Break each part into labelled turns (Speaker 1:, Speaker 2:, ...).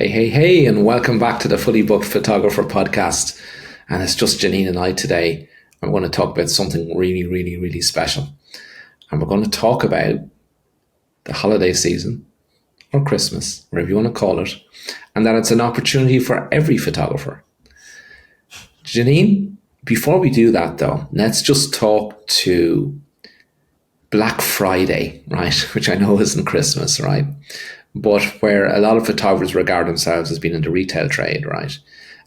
Speaker 1: Hey, and welcome back to the Fully Booked Photographer podcast. And it's just Jeanine and I today. I'm going to talk about something really special. And we're going to talk about the holiday season or Christmas, whatever you want to call it, and that it's an opportunity for every photographer. Jeanine, before we do that though, let's just talk to Black Friday, right? Which I know isn't Christmas, right? But where a lot of photographers regard themselves as being in the retail trade, right?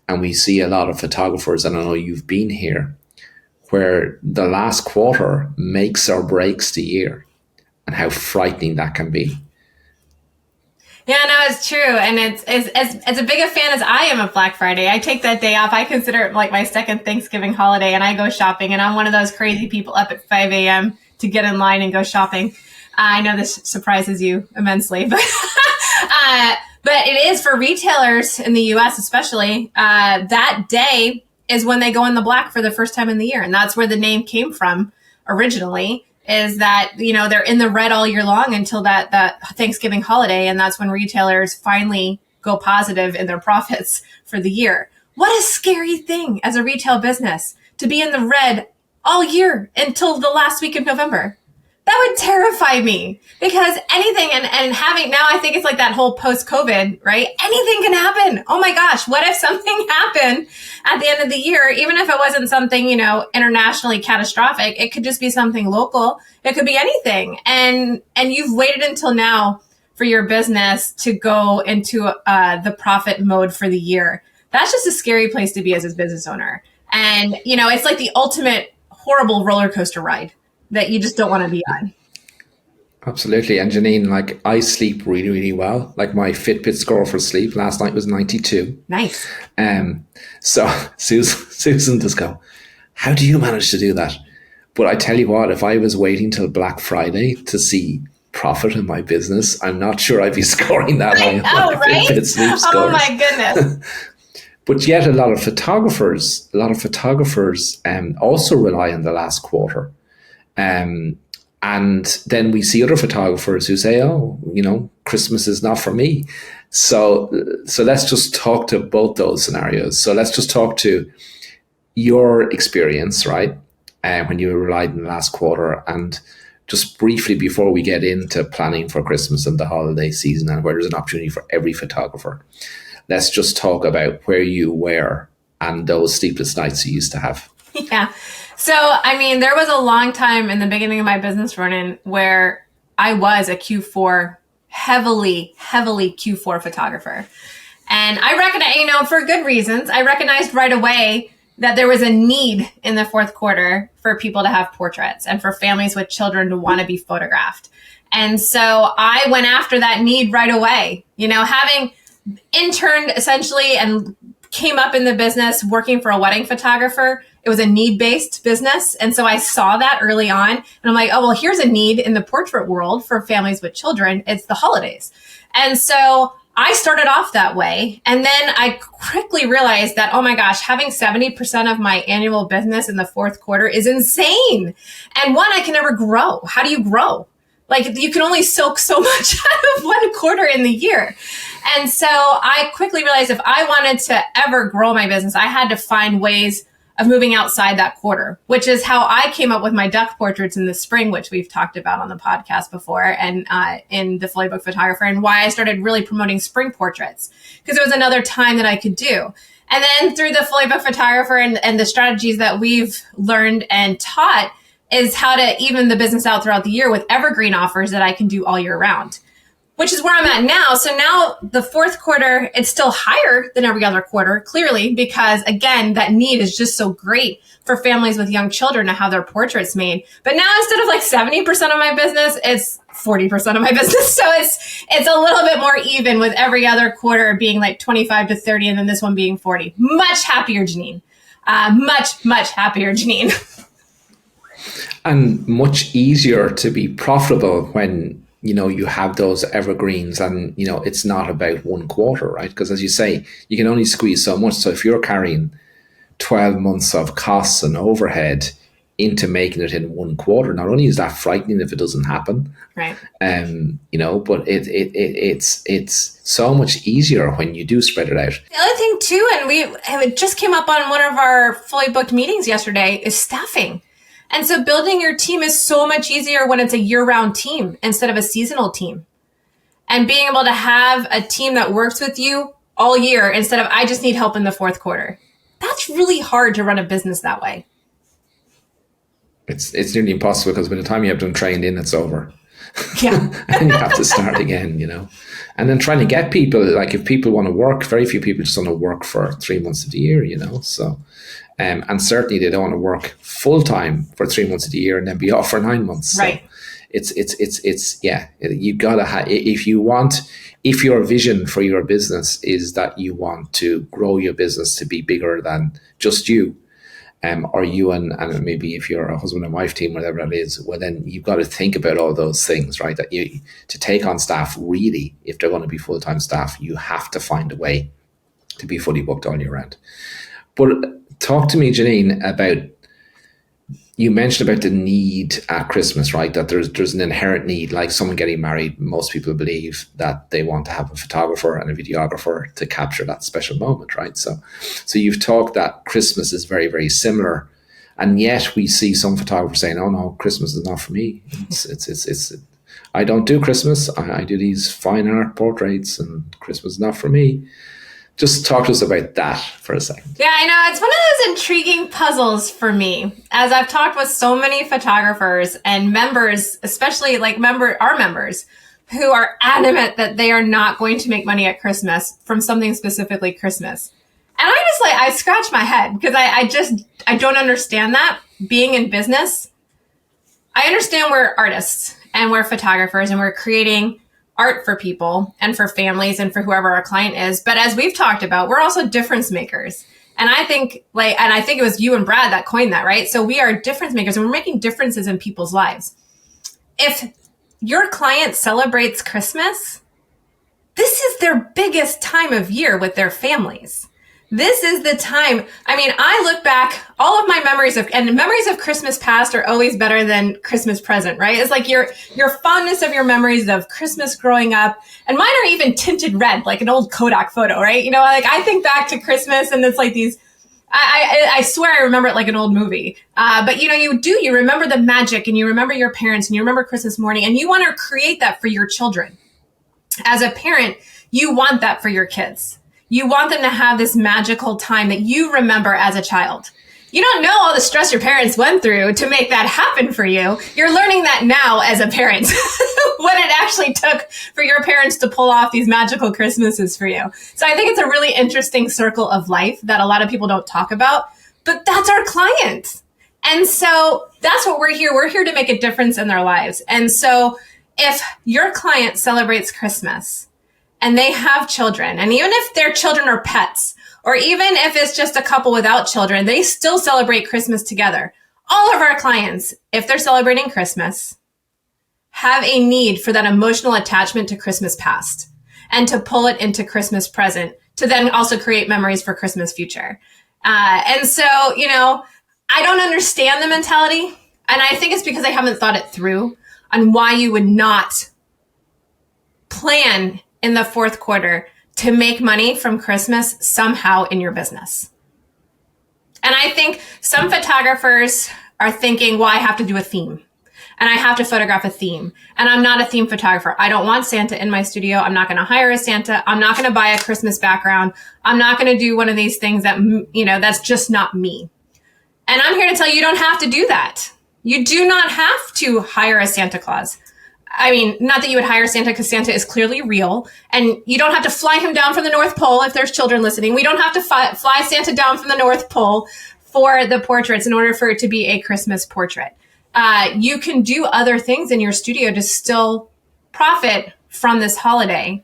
Speaker 1: And we see a lot of photographers, and I know you've been here, where the last quarter makes or breaks the year and how frightening that can be.
Speaker 2: Yeah, no, it's true. And it's as a big a fan as I am of Black Friday. I take that day off. I consider it like my second Thanksgiving holiday, and I go shopping, and I'm one of those crazy people up at 5 a.m. to get in line and go shopping. I know this surprises you immensely, but it is for retailers in the U.S. especially. That day is when they go in the black for the first time in the year. And that's where the name came from originally, is that, you know, they're in the red all year long until that Thanksgiving holiday. And that's when retailers finally go positive in their profits for the year. What a scary thing as a retail business to be in the red all year until the last week of November. That would terrify me, because anything and having now, I think it's like that whole post-COVID, right? Anything can happen. Oh my gosh, what if something happened at the end of the year? Even if it wasn't something, you know, internationally catastrophic, it could just be something local. It could be anything. And you've waited until now for your business to go into the profit mode for the year. That's just a scary place to be as a business owner. And, you know, it's like the ultimate horrible roller coaster ride that you just don't want to be on.
Speaker 1: Absolutely. And Jeanine, like, I sleep really well. Like, my Fitbit score for sleep last night was 92.
Speaker 2: Nice.
Speaker 1: So Susan just go, how do you manage to do that? But I tell you what, if I was waiting till Black Friday to see profit in my business, I'm not sure I'd be scoring that high on my right? Fitbit sleep scores.
Speaker 2: Oh my goodness.
Speaker 1: But yet a lot of photographers also rely on the last quarter. And then we see other photographers who say, oh, you know, Christmas is not for me. So let's just talk to both those scenarios. So let's just talk to your experience, right? When you relied in the last quarter, and just briefly before we get into planning for Christmas and the holiday season and where there's an opportunity for every photographer, let's just talk about where you were and those sleepless nights you used to have.
Speaker 2: Yeah. So, I mean, there was a long time in the beginning of my business, Ronan, where I was a Q4, heavily Q4 photographer. And I recognize, you know, for good reasons, I recognized right away that there was a need in the fourth quarter for people to have portraits and for families with children to want to be photographed. And so I went after that need right away, you know, having interned essentially and came up in the business working for a wedding photographer. It was a need-based business. And so I saw that early on. And I'm like, oh, well, here's a need in the portrait world for families with children. It's the holidays. And so I started off that way. And then I quickly realized that, oh my gosh, having 70% of my annual business in the fourth quarter is insane. And one, I can never grow. How do you grow? Like, you can only soak so much out of one quarter in the year. And so I quickly realized if I wanted to ever grow my business, I had to find ways of moving outside that quarter, which is how I came up with my duck portraits in the spring, which we've talked about on the podcast before, and in the Fully Booked Photographer, and why I started really promoting spring portraits, because it was another time that I could do. And then through the Fully Booked Photographer and the strategies that we've learned and taught is how to even the business out throughout the year with evergreen offers that I can do all year round, which is where I'm at now. So now the fourth quarter, it's still higher than every other quarter, clearly, because again, that need is just so great for families with young children to have their portraits made. But now instead of like 70% of my business, it's 40% of my business. So it's a little bit more even, with every other quarter being like 25 to 30 and then this one being 40. Much happier, Jeanine. Much happier, Jeanine.
Speaker 1: And much easier to be profitable when, you know, you have those evergreens and, you know, it's not about one quarter, right? Because as you say, you can only squeeze so much. So if you're carrying 12 months of costs and overhead into making it in one quarter. Not only is that frightening if it doesn't happen,
Speaker 2: Right.
Speaker 1: But it's so much easier when you do spread it out.
Speaker 2: The other thing too, and it just came up on one of our fully booked meetings yesterday, is staffing. And so building your team is so much easier when it's a year-round team instead of a seasonal team. And being able to have a team that works with you all year instead of I just need help in the fourth quarter. That's really hard to run a business that way.
Speaker 1: It's nearly impossible because by the time you have them trained in, it's over.
Speaker 2: Yeah.
Speaker 1: And you have to start again, And then trying to get people, like if people want to work, very few people just want to work for 3 months of the year, So, and certainly they don't want to work full time for 3 months of the year and then be off for 9 months.
Speaker 2: Right.
Speaker 1: So you gotta have, if your vision for your business is that you want to grow your business to be bigger than just you, or you and maybe if you're a husband and wife team, whatever it is, well then you've got to think about all those things, right? That you to take on staff, really, if they're going to be full-time staff, you have to find a way to be fully booked all year round. But talk to me, Jeanine, about, you mentioned about the need at Christmas, right? That there's an inherent need, like someone getting married. Most people believe that they want to have a photographer and a videographer to capture that special moment, right? So you've talked that Christmas is very, very similar, and yet we see some photographers saying, "Oh no, Christmas is not for me. It's I don't do Christmas. I do these fine art portraits, and Christmas is not for me." Just talk to us about that for a second.
Speaker 2: Yeah, I know. It's one of those intriguing puzzles for me. As I've talked with so many photographers and members, especially our members, who are adamant that they are not going to make money at Christmas from something specifically Christmas. And I scratch my head because I don't understand that. Being in business, I understand we're artists and we're photographers and we're creating art for people and for families and for whoever our client is. But as we've talked about, we're also difference makers. And I think it was you and Brad that coined that, right? So we are difference makers and we're making differences in people's lives. If your client celebrates Christmas, this is their biggest time of year with their families. This is the time. I mean, I look back, all of my memories of Christmas past are always better than Christmas present, right? It's like your fondness of your memories of Christmas growing up, and mine are even tinted red, like an old Kodak photo, right? Like I think back to Christmas and it's like these, I swear I remember it like an old movie. But you remember the magic and you remember your parents and you remember Christmas morning and you want to create that for your children. As a parent, you want that for your kids. You want them to have this magical time that you remember as a child. You don't know all the stress your parents went through to make that happen for you. You're learning that now as a parent, what it actually took for your parents to pull off these magical Christmases for you. So I think it's a really interesting circle of life that a lot of people don't talk about, but that's our client. And so that's what we're here. We're here to make a difference in their lives. And so if your client celebrates Christmas, and they have children, and even if their children are pets, or even if it's just a couple without children, they still celebrate Christmas together. All of our clients, if they're celebrating Christmas, have a need for that emotional attachment to Christmas past and to pull it into Christmas present to then also create memories for Christmas future. And so, I don't understand the mentality, and I think it's because I haven't thought it through on why you would not plan in the fourth quarter to make money from Christmas somehow in your business. And I think some photographers are thinking, well, I have to do a theme and I have to photograph a theme. And I'm not a theme photographer. I don't want Santa in my studio. I'm not going to hire a Santa. I'm not going to buy a Christmas background. I'm not going to do one of these things that, that's just not me. And I'm here to tell you, you don't have to do that. You do not have to hire a Santa Claus. I mean, not that you would hire Santa because Santa is clearly real, and you don't have to fly him down from the North Pole if there's children listening. We don't have to fly Santa down from the North Pole for the portraits in order for it to be a Christmas portrait. You can do other things in your studio to still profit from this holiday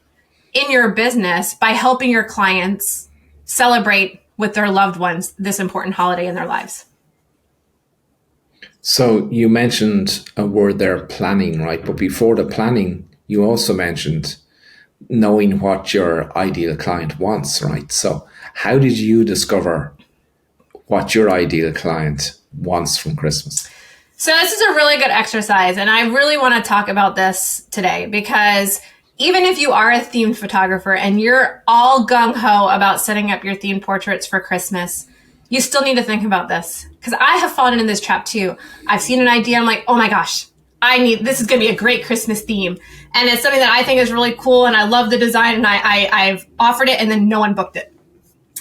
Speaker 2: in your business by helping your clients celebrate with their loved ones this important holiday in their lives.
Speaker 1: So you mentioned a word there, planning, right? But before the planning, you also mentioned knowing what your ideal client wants, right? So how did you discover what your ideal client wants from Christmas?
Speaker 2: So this is a really good exercise, and I really want to talk about this today because even if you are a themed photographer and you're all gung-ho about setting up your themed portraits for Christmas, you still need to think about this because I have fallen into this trap too. I've seen an idea, I'm like, oh my gosh, this is going to be a great Christmas theme. And it's something that I think is really cool, and I love the design, and I've offered it, and then no one booked it.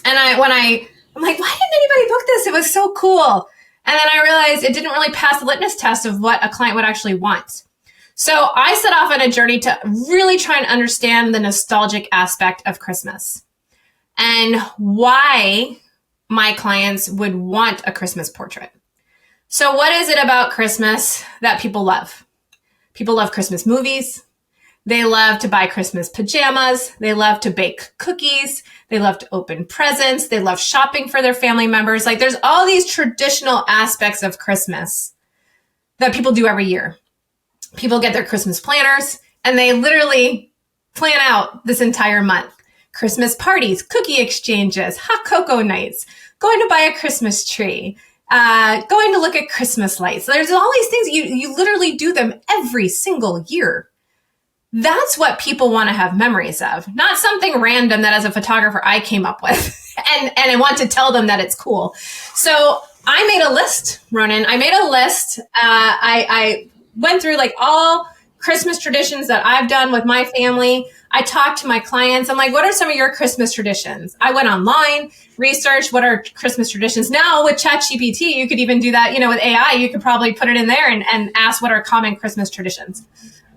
Speaker 2: And I'm like, why didn't anybody book this? It was so cool. And then I realized it didn't really pass the litmus test of what a client would actually want. So I set off on a journey to really try and understand the nostalgic aspect of Christmas and why my clients would want a Christmas portrait. So what is it about Christmas that people love? People love Christmas movies. They love to buy Christmas pajamas. They love to bake cookies. They love to open presents. They love shopping for their family members. Like there's all these traditional aspects of Christmas that people do every year. People get their Christmas planners and they literally plan out this entire month. Christmas parties, cookie exchanges, hot cocoa nights, going to buy a Christmas tree, going to look at Christmas lights. There's all these things. You literally do them every single year. That's what people want to have memories of, not something random that as a photographer I came up with and I want to tell them that it's cool. So I made a list, Ronan. I made a list. I went through like all Christmas traditions that I've done with my family. I talked to my clients. I'm like, what are some of your Christmas traditions? I went online, researched what are Christmas traditions. Now with ChatGPT, you could even do that, with AI, you could probably put it in there and ask what are common Christmas traditions.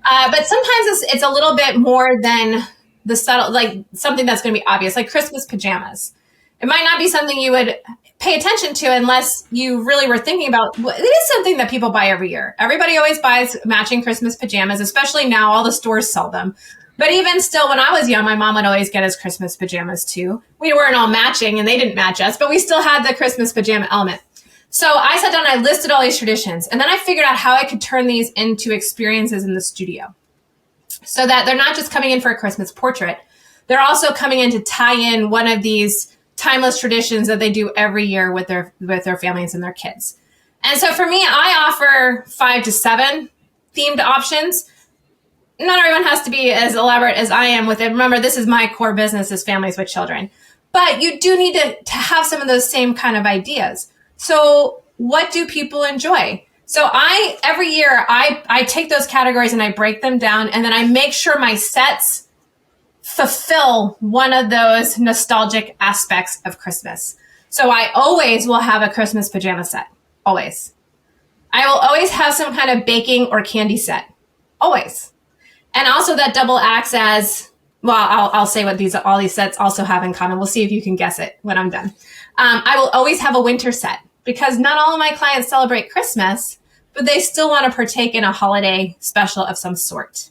Speaker 2: But sometimes it's a little bit more than the subtle, like something that's going to be obvious, like Christmas pajamas. It might not be something you would pay attention to unless you really were thinking about. It is something that people buy every year. Everybody always buys matching Christmas pajamas, especially now all the stores sell them. But even still, when I was young, my mom would always get us Christmas pajamas too. We weren't all matching and they didn't match us, but we still had the Christmas pajama element. So I sat down and I listed all these traditions, and then I figured out how I could turn these into experiences in the studio so that they're not just coming in for a Christmas portrait. They're also coming in to tie in one of these timeless traditions that they do every year with their families and their kids. And so for me, I offer 5 to 7 themed options. Not everyone has to be as elaborate as I am with it. Remember, this is my core business is families with children. But you do need to have some of those same kind of ideas. So what do people enjoy? So every year I take those categories and I break them down, and then I make sure my sets fulfill one of those nostalgic aspects of Christmas. So I always will have a Christmas pajama set. Always. I will always have some kind of baking or candy set. Always. And also that double acts as, well, I'll say what all these sets also have in common. We'll see if you can guess it when I'm done. I will always have a winter set because not all of my clients celebrate Christmas, but they still want to partake in a holiday special of some sort.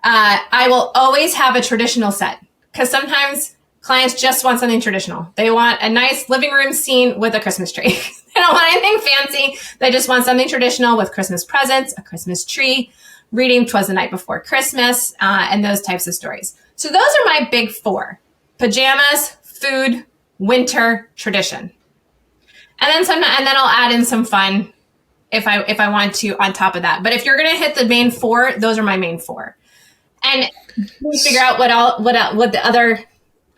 Speaker 2: I will always have a traditional set because sometimes clients just want something traditional. They want a nice living room scene with a Christmas tree. They don't want anything fancy. They just want something traditional with Christmas presents, a Christmas tree, reading 'Twas the Night Before Christmas, and those types of stories. So those are my big 4: pajamas, food, winter, tradition. And then I'll add in some fun if I want to on top of that. But if you're going to hit the main 4, those are my main 4. And we figure out what the other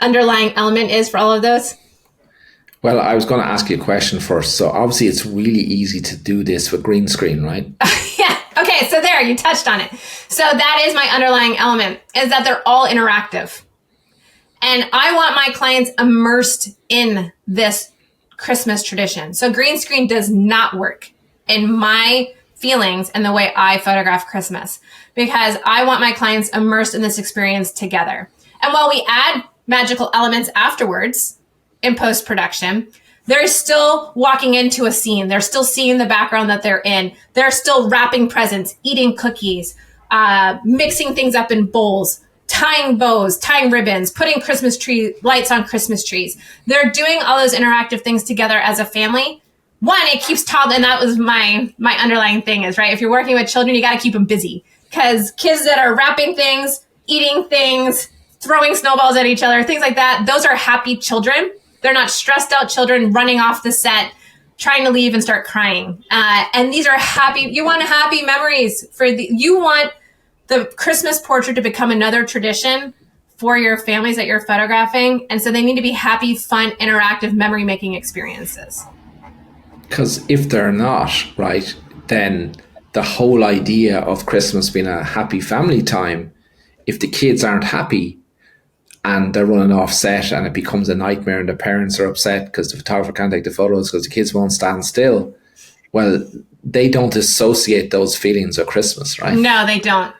Speaker 2: underlying element is for all of those.
Speaker 1: Well, I was going to ask you a question first. So obviously it's really easy to do this with green screen, right?
Speaker 2: Yeah. Okay. So there, you touched on it. So that is my underlying element, is that they're all interactive. And I want my clients immersed in this Christmas tradition. So green screen does not work in my feelings and the way I photograph Christmas, because I want my clients immersed in this experience together. And while we add magical elements afterwards in post-production, they're still walking into a scene. They're still seeing the background that they're in. They're still wrapping presents, eating cookies, mixing things up in bowls, tying bows, tying ribbons, putting Christmas tree lights on Christmas trees. They're doing all those interactive things together as a family. One, it keeps toddlers, and that was my underlying thing is, right, if you're working with children, you got to keep them busy, because kids that are wrapping things, eating things, throwing snowballs at each other, things like that, those are happy children. They're not stressed out children running off the set, trying to leave and start crying. And these are happy, you want happy memories you want the Christmas portrait to become another tradition for your families that you're photographing. And so they need to be happy, fun, interactive memory making experiences.
Speaker 1: Because if they're not, right, then the whole idea of Christmas being a happy family time, if the kids aren't happy and they're running off set and it becomes a nightmare and the parents are upset because the photographer can't take the photos because the kids won't stand still, well, they don't associate those feelings of Christmas, right?
Speaker 2: No, they don't.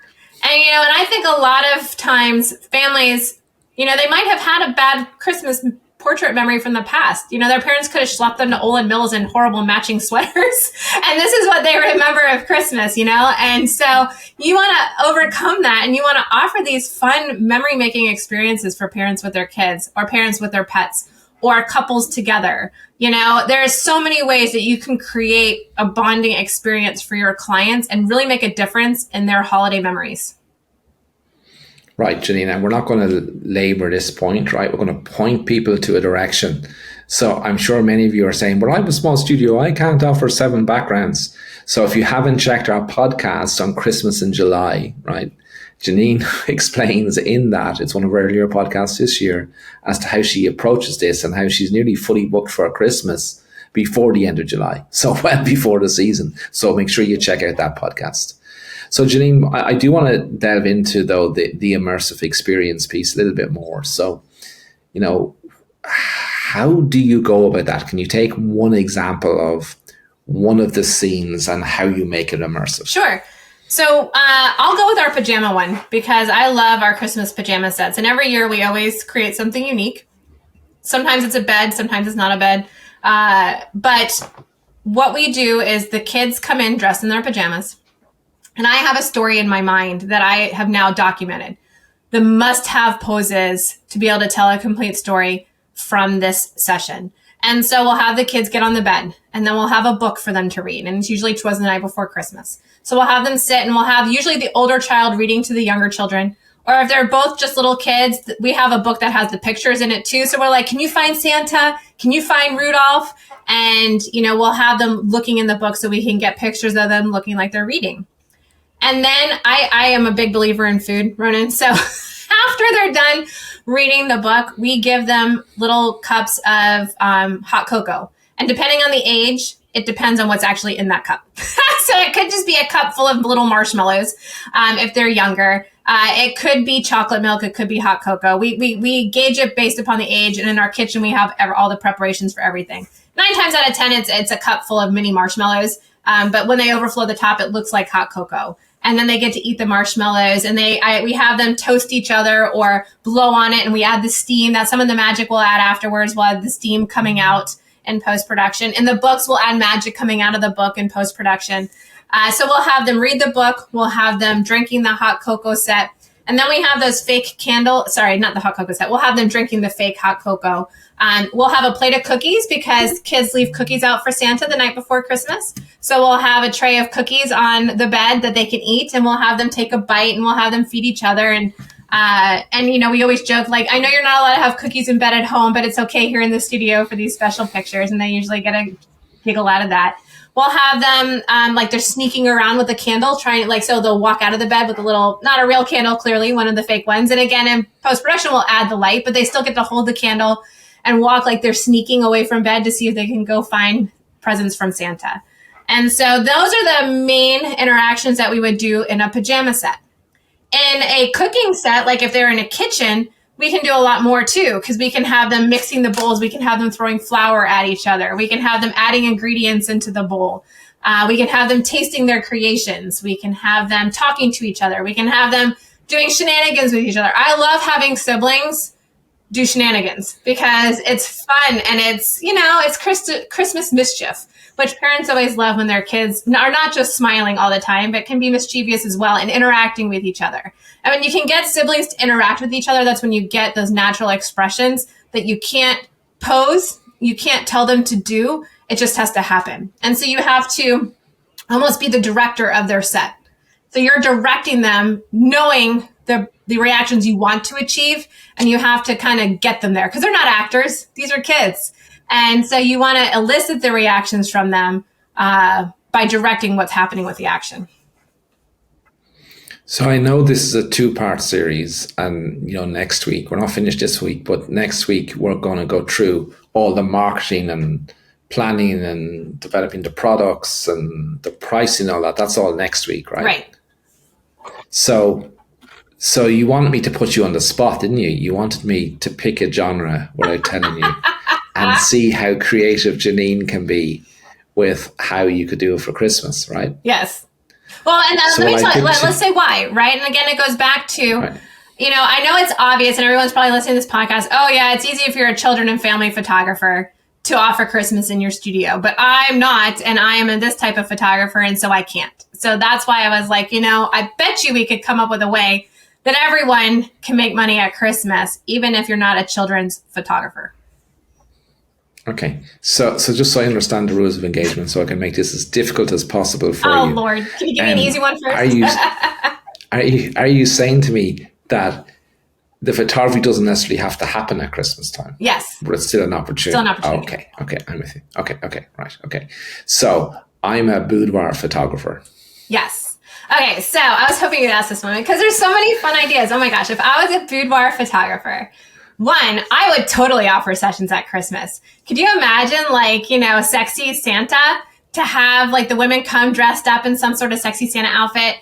Speaker 2: And, and I think a lot of times families, they might have had a bad Christmas portrait memory from the past. Their parents could have schlepped them to Olin Mills in horrible matching sweaters. And this is what they remember of Christmas, And so you want to overcome that and you want to offer these fun memory making experiences for parents with their kids or parents with their pets or couples together. There's so many ways that you can create a bonding experience for your clients and really make a difference in their holiday memories.
Speaker 1: Right, Jeanine, and we're not going to labor this point, right? We're going to point people to a direction. So I'm sure many of you are saying, well, I have a small studio. I can't offer 7 backgrounds. So if you haven't checked our podcast on Christmas in July, right, Jeanine explains in that, it's one of our earlier podcasts this year, as to how she approaches this and how she's nearly fully booked for Christmas before the end of July. So well before the season. So make sure you check out that podcast. So Jeanine, I do want to delve into, though, the immersive experience piece a little bit more. So, how do you go about that? Can you take one example of one of the scenes and how you make it immersive?
Speaker 2: Sure. So I'll go with our pajama one because I love our Christmas pajama sets. And every year we always create something unique. Sometimes it's a bed, sometimes it's not a bed. But what we do is the kids come in dressed in their pajamas. And I have a story in my mind that I have now documented. The must-have poses to be able to tell a complete story from this session. And so we'll have the kids get on the bed and then we'll have a book for them to read. And it's usually towards the night before Christmas. So we'll have them sit and we'll have usually the older child reading to the younger children. Or if they're both just little kids, we have a book that has the pictures in it too. So we're like, can you find Santa? Can you find Rudolph? And, we'll have them looking in the book so we can get pictures of them looking like they're reading. And then I am a big believer in food, Ronan. So after they're done reading the book, we give them little cups of hot cocoa. And depending on the age, it depends on what's actually in that cup. So it could just be a cup full of little marshmallows if they're younger. It could be chocolate milk. It could be hot cocoa. We gauge it based upon the age. And in our kitchen, we have all the preparations for everything. 9 times out of 10, it's a cup full of mini marshmallows. But when they overflow the top, it looks like hot cocoa. And then they get to eat the marshmallows and we have them toast each other or blow on it. And we add the steam. That's some of the magic we'll add afterwards. We'll add the steam coming out in post-production. In the books, we'll add magic coming out of the book in post-production. So we'll have them read the book. We'll have them drinking the hot cocoa set. And then we have those fake sorry, not the hot cocoa set. We'll have them drinking the fake hot cocoa. We'll have a plate of cookies because kids leave cookies out for Santa the night before Christmas. So we'll have a tray of cookies on the bed that they can eat, and we'll have them take a bite, and we'll have them feed each other. And we always joke, like, I know you're not allowed to have cookies in bed at home, but it's okay here in the studio for these special pictures. And they usually get a giggle out of that. We'll have them they're sneaking around with a candle, so they'll walk out of the bed with a little, not a real candle, clearly, one of the fake ones. And again, in post-production, we'll add the light, but they still get to hold the candle and walk like they're sneaking away from bed to see if they can go find presents from Santa. And so those are the main interactions that we would do in a pajama set. In a cooking set, like if they're in a kitchen, we can do a lot more too, because we can have them mixing the bowls. We can have them throwing flour at each other. We can have them adding ingredients into the bowl. We can have them tasting their creations. We can have them talking to each other. We can have them doing shenanigans with each other. I love having siblings do shenanigans because it's fun and it's Christmas mischief, which parents always love when their kids are not just smiling all the time, but can be mischievous as well and interacting with each other. And when you can get siblings to interact with each other, that's when you get those natural expressions that you can't pose, you can't tell them to do. It just has to happen. And so you have to almost be the director of their set. So you're directing them knowing the reactions you want to achieve, and you have to kind of get them there because they're not actors. These are kids. And so you want to elicit the reactions from them by directing what's happening with the action.
Speaker 1: So I know this is a 2-part series, and next week, we're not finished this week, but next week we're going to go through all the marketing and planning and developing the products and the pricing and all that. That's all next week, right?
Speaker 2: Right.
Speaker 1: So you wanted me to put you on the spot, didn't you? You wanted me to pick a genre without telling you and see how creative Jeanine can be with how you could do it for Christmas, right?
Speaker 2: Yes. Well, and let's say why, right? And again, it goes back to,
Speaker 1: right.
Speaker 2: I know it's obvious and everyone's probably listening to this podcast. Oh yeah, it's easy if you're a children and family photographer to offer Christmas in your studio, but I'm not, and I am this type of photographer, and so I can't. So that's why I was like, I bet you we could come up with a way that everyone can make money at Christmas, even if you're not a children's photographer.
Speaker 1: Okay, so just so I understand the rules of engagement, so I can make this as difficult as possible for you.
Speaker 2: Oh Lord, can you give me an easy one first?
Speaker 1: Are you saying to me that the photography doesn't necessarily have to happen at Christmas time?
Speaker 2: Yes,
Speaker 1: but it's still an opportunity.
Speaker 2: Still an opportunity.
Speaker 1: Okay, I'm with you. Okay, right. Okay, so I'm a boudoir photographer.
Speaker 2: Yes. Okay, so I was hoping you'd ask this one because there's so many fun ideas. Oh my gosh, if I was a boudoir photographer. One, I would totally offer sessions at Christmas. Could you imagine, sexy Santa to have the women come dressed up in some sort of sexy Santa outfit,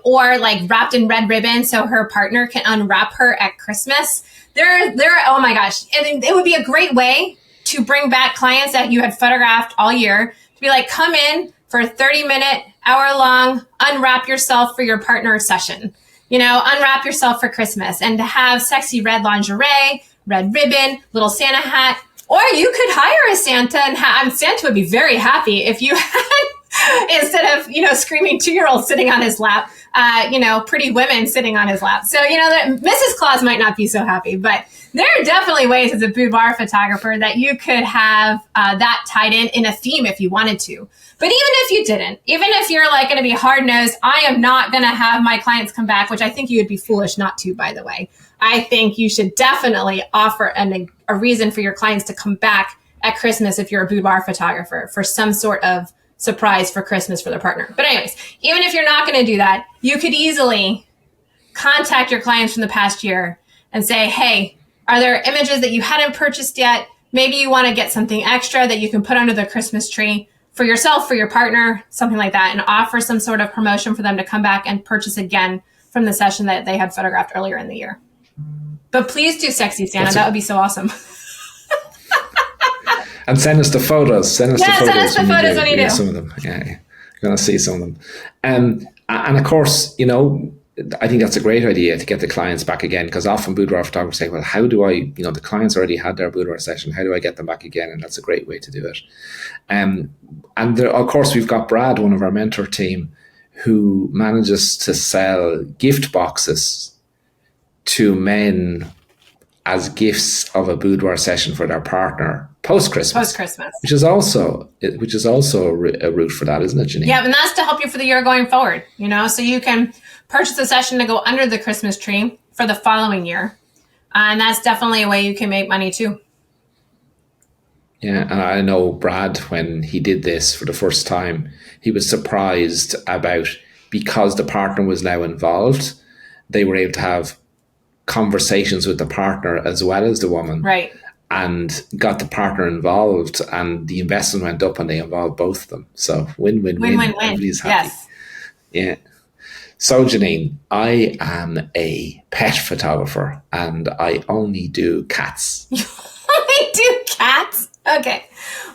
Speaker 2: or wrapped in red ribbon so her partner can unwrap her at Christmas? Oh my gosh. And it would be a great way to bring back clients that you had photographed all year to be like, come in for a 30-minute, hour-long, unwrap yourself for your partner session. Unwrap yourself for Christmas, and to have sexy red lingerie, red ribbon, little Santa hat. Or you could hire a Santa and Santa would be very happy if you had, instead of, screaming 2-year-olds sitting on his lap, pretty women sitting on his lap. So, Mrs. Claus might not be so happy, but there are definitely ways as a boudoir photographer that you could have that tied in a theme if you wanted to. But even if you didn't, even if you're going to be hard-nosed, I am not going to have my clients come back, which I think you would be foolish not to, by the way. I think you should definitely offer a reason for your clients to come back at Christmas if you're a boudoir photographer for some sort of surprise for Christmas for their partner. But anyways, even if you're not going to do that, you could easily contact your clients from the past year and say, hey, are there images that you hadn't purchased yet? Maybe you want to get something extra that you can put under the Christmas tree for yourself, for your partner, something like that, and offer some sort of promotion for them to come back and purchase again from the session that they had photographed earlier in the year. But please do sexy Santa. That would be so awesome.
Speaker 1: And send us the photos. Send us the photos
Speaker 2: when you do.
Speaker 1: Some of them. Yeah, you're going to see some of them. And of course, I think that's a great idea to get the clients back again, because often boudoir photographers say, well, how do I, the clients already had their boudoir session. How do I get them back again? And that's a great way to do it. And there, of course, we've got Brad, one of our mentor team, who manages to sell gift boxes to men as gifts of a boudoir session for their partner post-Christmas. Which is also a route for that, isn't it, Jeanine?
Speaker 2: Yeah, and that's to help you for the year going forward, so you can purchase a session to go under the Christmas tree for the following year. And that's definitely a way you can make money too.
Speaker 1: Yeah, and I know Brad, when he did this for the first time, he was surprised about, because the partner was now involved, they were able to have conversations with the partner as well as the woman.
Speaker 2: Right.
Speaker 1: And got the partner involved, and the investment went up and they involved both of them. So win-win-win.
Speaker 2: Win-win-win.
Speaker 1: Everybody's happy.
Speaker 2: Yes.
Speaker 1: Yeah. So Jeanine, I am a pet photographer and I only do cats.
Speaker 2: You only do cats? Okay.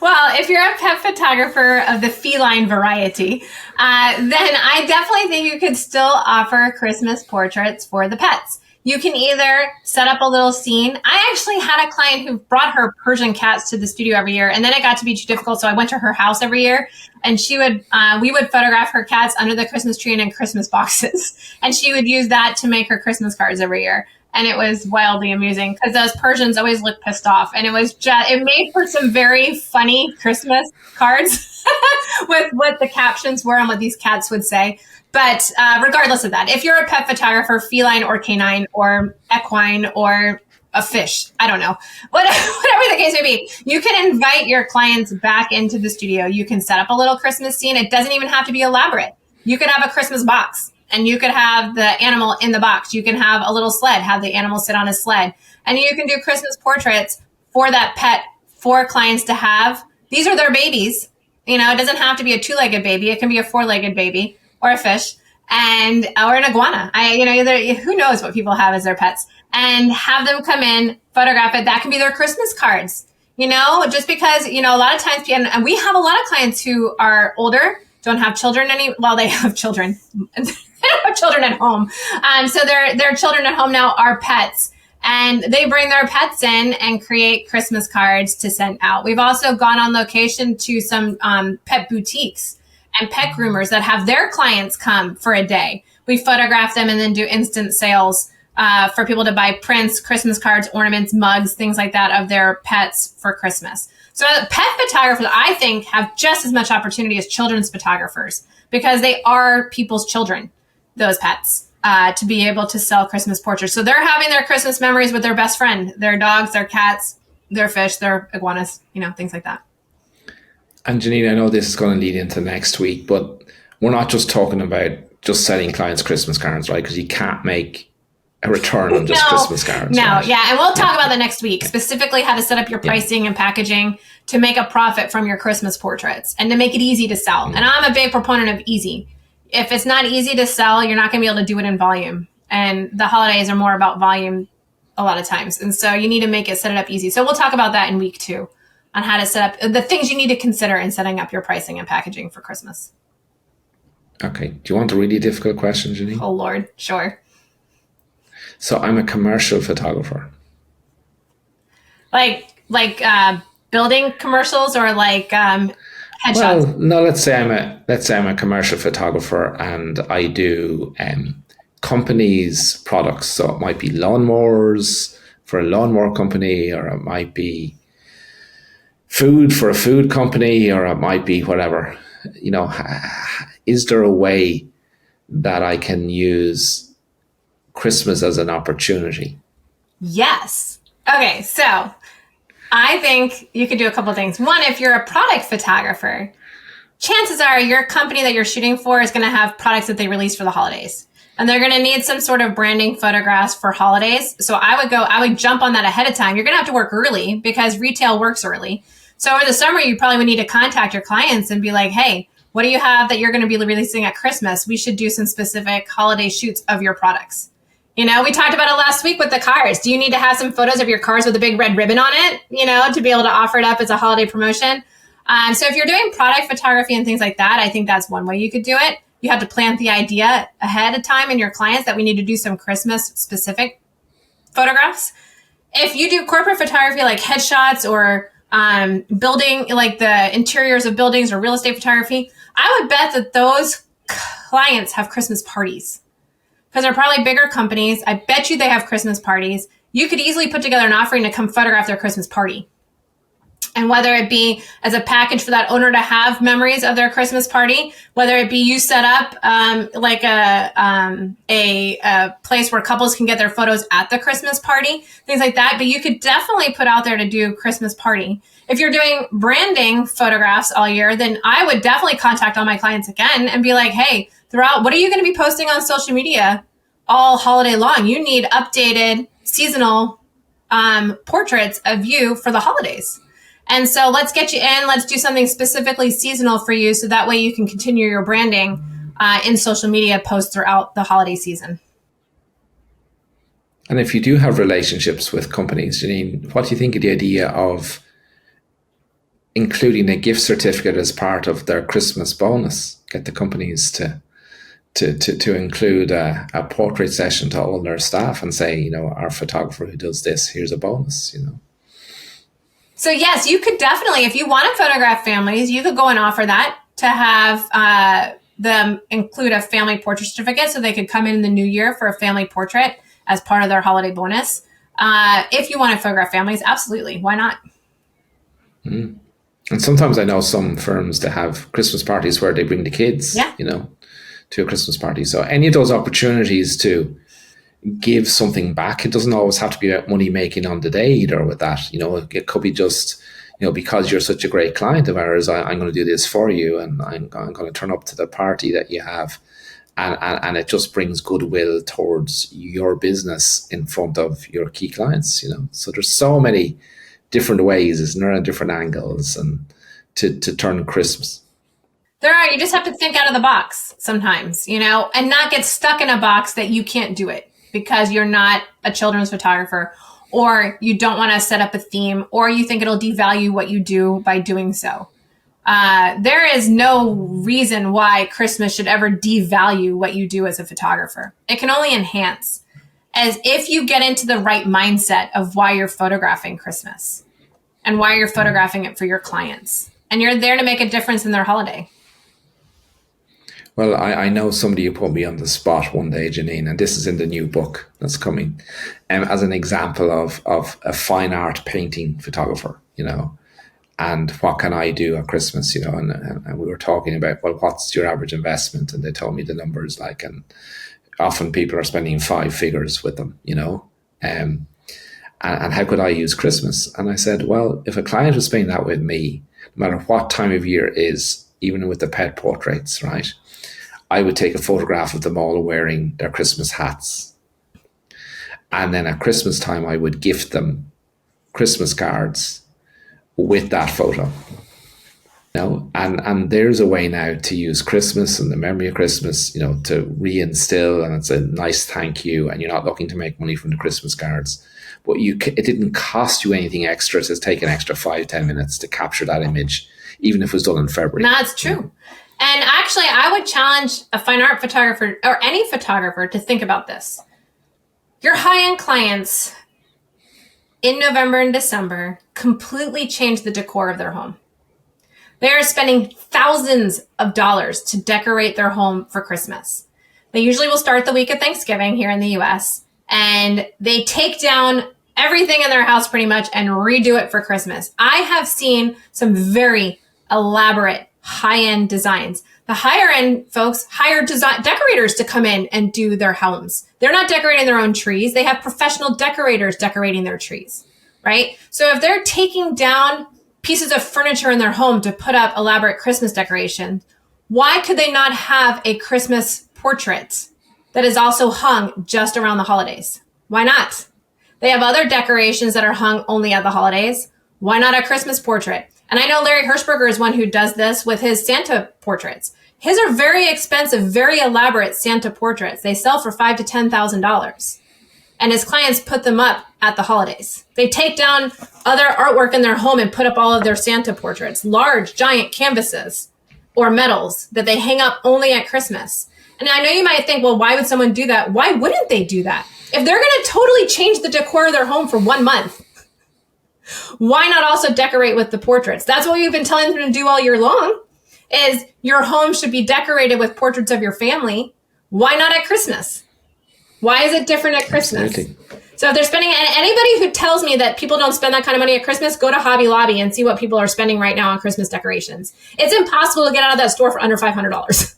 Speaker 2: Well, if you're a pet photographer of the feline variety, then I definitely think you could still offer Christmas portraits for the pets. You can either set up a little scene. I actually had a client who brought her Persian cats to the studio every year, and then it got to be too difficult, so I went to her house every year, and we would photograph her cats under the Christmas tree and in Christmas boxes, and she would use that to make her Christmas cards every year. And it was wildly amusing because those Persians always looked pissed off, and it made for some very funny Christmas cards with what the captions were and what these cats would say. But regardless of that, if you're a pet photographer, feline or canine or equine or a fish. I don't know. Whatever the case may be, you can invite your clients back into the studio. You can set up a little Christmas scene. It doesn't even have to be elaborate. You could have a Christmas box and you could have the animal in the box. You can have a little sled, have the animal sit on a sled. And you can do Christmas portraits for that pet for clients to have. These are their babies. You know, it doesn't have to be a 2-legged baby. It can be a 4-legged baby or a fish and or an iguana. Who knows what people have as their pets, and have them come in, photograph it. That can be their Christmas cards. You know, just because, you know, a lot of times, and we have a lot of clients who are older, don't have children they have children. They don't have children at home. So their children at home now are pets. And they bring their pets in and create Christmas cards to send out. We've also gone on location to some pet boutiques and pet groomers that have their clients come for a day. We photograph them and then do instant sales for people to buy prints, Christmas cards, ornaments, mugs, things like that of their pets for Christmas. So pet photographers, I think, have just as much opportunity as children's photographers because they are people's children, those pets. To be able to sell Christmas portraits. So they're having their Christmas memories with their best friend, their dogs, their cats, their fish, their iguanas, you know, things like that.
Speaker 1: And Jeanine, I know this is going to lead into next week, but we're not just talking about just selling clients Christmas cards, right? Because you can't make a return on just Christmas cards.
Speaker 2: No,
Speaker 1: right?
Speaker 2: Yeah. And we'll talk about that next week, specifically how to set up your pricing and packaging to make a profit from your Christmas portraits and to make it easy to sell. And I'm a big proponent of easy. If it's not easy to sell, you're not going to be able to do it in volume. And the holidays are more about volume a lot of times. And so you need to set it up easy. So we'll talk about that in week 2 on how to set up the things you need to consider in setting up your pricing and packaging for Christmas.
Speaker 1: Okay. Do you want a really difficult question, Jeanine?
Speaker 2: Oh, Lord. Sure.
Speaker 1: So I'm a commercial photographer.
Speaker 2: Like building commercials or like headshots?
Speaker 1: Well, no. Let's say I'm a commercial photographer, and I do companies' products. So it might be lawnmowers for a lawnmower company, or it might be food for a food company, or it might be whatever. You know, is there a way that I can use Christmas as an opportunity?
Speaker 2: Yes. Okay, so I think you could do a couple of things. One, if you're a product photographer, chances are your company that you're shooting for is going to have products that they release for the holidays. And they're going to need some sort of branding photographs for holidays. So I would jump on that ahead of time. You're going to have to work early because retail works early. So over the summer, you probably would need to contact your clients and be like, hey, what do you have that you're going to be releasing at Christmas? We should do some specific holiday shoots of your products. You know, we talked about it last week with the cars. Do you need to have some photos of your cars with a big red ribbon on it, you know, to be able to offer it up as a holiday promotion? So if you're doing product photography and things like that, I think that's one way you could do it. You have to plant the idea ahead of time in your clients that we need to do some Christmas specific photographs. If you do corporate photography like headshots or building, like the interiors of buildings or real estate photography, I would bet that those clients have Christmas parties. Because they're probably bigger companies. I bet you they have Christmas parties. You could easily put together an offering to come photograph their Christmas party. And whether it be as a package for that owner to have memories of their Christmas party, whether it be you set up like a place where couples can get their photos at the Christmas party, things like that. But you could definitely put out there to do Christmas party. If you're doing branding photographs all year, then I would definitely contact all my clients again and be like, hey, what are you going to be posting on social media all holiday long? You need updated seasonal portraits of you for the holidays. And so let's get you in. Let's do something specifically seasonal for you so that way you can continue your branding in social media posts throughout the holiday season.
Speaker 1: And if you do have relationships with companies, Jeanine, what do you think of the idea of including a gift certificate as part of their Christmas bonus? Get the companies to include a portrait session to all their staff and say, you know, our photographer who does this, here's a bonus, you know.
Speaker 2: So yes, you could definitely, if you want to photograph families, you could go and offer that to have them include a family portrait certificate so they could come in the new year for a family portrait as part of their holiday bonus. If you want to photograph families, absolutely. Why not?
Speaker 1: Mm. And sometimes I know some firms that have Christmas parties where they bring the kids, you know, to a Christmas party. So any of those opportunities to, give something back. It doesn't always have to be about money making on the day either with that. It could be just, because you're such a great client of ours, I'm going to do this for you, and I'm going to turn up to the party that you have. And it just brings goodwill towards your business in front of your key clients, So there's so many different ways, isn't there, and different angles, and to turn Christmas.
Speaker 2: There are. You just have to think out of the box sometimes, and not get stuck in a box that you can't do it because you're not a children's photographer, or you don't want to set up a theme, or you think it'll devalue what you do by doing so. There is no reason why Christmas should ever devalue what you do as a photographer. It can only enhance, as if you get into the right mindset of why you're photographing Christmas and why you're photographing it for your clients. And you're there to make a difference in their holiday.
Speaker 1: Well, I know somebody who put me on the spot one day, Jeanine, and this is in the new book that's coming, as an example of a fine art painting photographer, and what can I do at Christmas, and we were talking about, well, what's your average investment? And they told me the numbers, and often people are spending 5 figures with them, and how could I use Christmas? And I said, well, if a client was paying that with me, no matter what time of year it is, even with the pet portraits, right? I would take a photograph of them all wearing their Christmas hats. And then at Christmas time, I would gift them Christmas cards with that photo. And there's a way now to use Christmas and the memory of Christmas, to reinstill, and it's a nice thank you, and you're not looking to make money from the Christmas cards. But it didn't cost you anything extra to take an extra 5-10 minutes to capture that image, even if it was done in February.
Speaker 2: That's true. And actually, I would challenge a fine art photographer or any photographer to think about this. Your high-end clients in November and December completely change the decor of their home. They are spending thousands of dollars to decorate their home for Christmas. They usually will start the week of Thanksgiving here in the US, and they take down everything in their house pretty much and redo it for Christmas. I have seen some very elaborate high-end designs. The higher-end folks hire decorators to come in and do their homes. They're not decorating their own trees. They have professional decorators decorating their trees, right? So if they're taking down pieces of furniture in their home to put up elaborate Christmas decorations, why could they not have a Christmas portrait that is also hung just around the holidays? Why not? They have other decorations that are hung only at the holidays. Why not a Christmas portrait? And I know Larry Hirschberger is one who does this with his Santa portraits. His are very expensive, very elaborate Santa portraits. They sell for $5,000 to $10,000. And his clients put them up at the holidays. They take down other artwork in their home and put up all of their Santa portraits, large, giant canvases or medals that they hang up only at Christmas. And I know you might think, well, why would someone do that? Why wouldn't they do that? If they're going to totally change the decor of their home for 1 month, why not also decorate with the portraits? That's what we've been telling them to do all year long, is your home should be decorated with portraits of your family. Why not at Christmas? Why is it different at Christmas?
Speaker 1: Absolutely.
Speaker 2: So if they're spending, and anybody who tells me that people don't spend that kind of money at Christmas, go to Hobby Lobby and see what people are spending right now on Christmas decorations. It's impossible to get out of that store for under $500.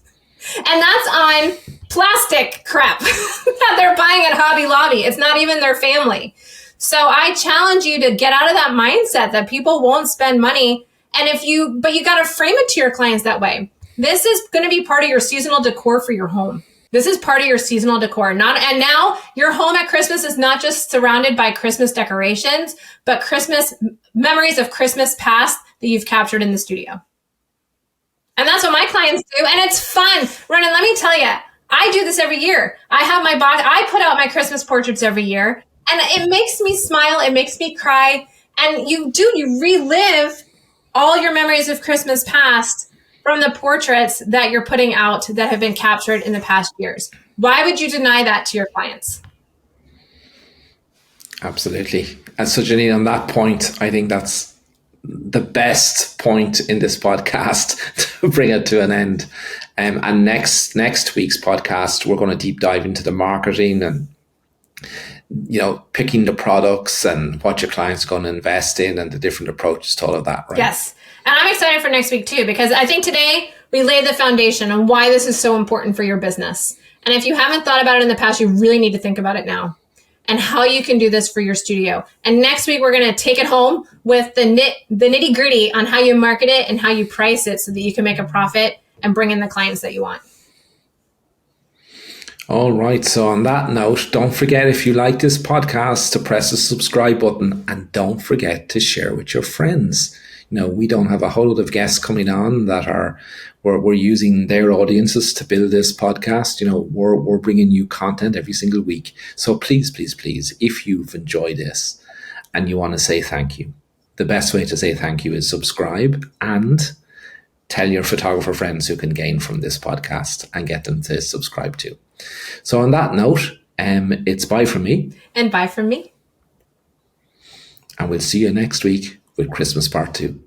Speaker 2: And that's on plastic crap that they're buying at Hobby Lobby. It's not even their family. So I challenge you to get out of that mindset that people won't spend money. But you got to frame it to your clients that way. This is going to be part of your seasonal decor for your home. This is part of your seasonal decor. And now your home at Christmas is not just surrounded by Christmas decorations, but Christmas memories of Christmas past that you've captured in the studio. And that's what my clients do. And it's fun. Ronan, let me tell you, I do this every year. I have my box. I put out my Christmas portraits every year. And it makes me smile. It makes me cry. And you relive all your memories of Christmas past from the portraits that you're putting out that have been captured in the past years. Why would you deny that to your clients? Absolutely.
Speaker 1: And so, Jeanine, on that point, I think that's the best point in this podcast to bring it to an end. And next week's podcast, we're going to deep dive into the marketing and picking the products and what your client's going to invest in and the different approaches to all of that, right?
Speaker 2: Yes. And I'm excited for next week too, because I think today we laid the foundation on why this is so important for your business. And if you haven't thought about it in the past, you really need to think about it now and how you can do this for your studio. And next week, we're going to take it home with the nitty gritty on how you market it and how you price it so that you can make a profit and bring in the clients that you want.
Speaker 1: All right. So on that note, don't forget, if you like this podcast, to press the subscribe button, and don't forget to share with your friends. We don't have a whole lot of guests coming on that we're using their audiences to build this podcast. We're bringing you content every single week. So please, please, please, if you've enjoyed this and you want to say thank you, the best way to say thank you is subscribe and tell your photographer friends who can gain from this podcast and get them to subscribe too. So on that note, it's bye from me.
Speaker 2: And bye from me.
Speaker 1: And we'll see you next week with Christmas Part 2.